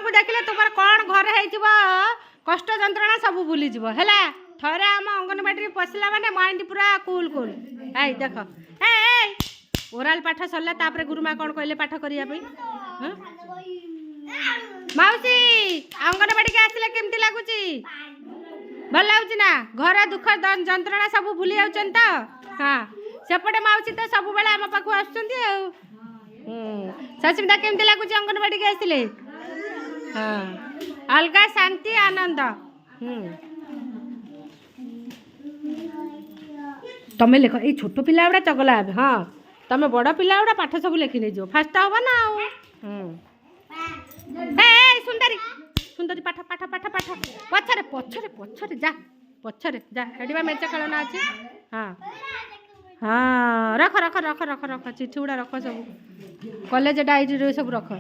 को देखले तुमर कौन घर है कष्ट जंत्रणा सब भूली जीव है थरे आम अंगनवाड़ी पशिला माने माइंड पूरा कूल कूल आई देख ए ओराल पाठ सरला तापर गुरुमा कौन कहले पाठ करिया पई माउसी अंगनवाड़ी के आसिले केमती लागुची भल लगुच ना घर दुख जंत्रणा सब भूली जाउछन त हां सेपटे माउसी तो सब बेला आम पाखु आछुंती सस्मिता केमती लगुच अंगनवाड़ी के आसिले हाँ अलगा शांति आनंद तमें लेख ये छोट पिला गुड़ा चगला हे हाँ तमें बड़ पिला गुड़ा पाठ सब लेखि नहीं फास्ट हम ना सुंदरी सुंदरी पाठ पाठ पाठ पाठ पछरे पछरे पछरे जा पछरे जा हेडिबा मेचा खेलना अच्छे हाँ हाँ रख रख रख रख रख चिठी गुड़ा रख सब कॉलेज डायरी सब रख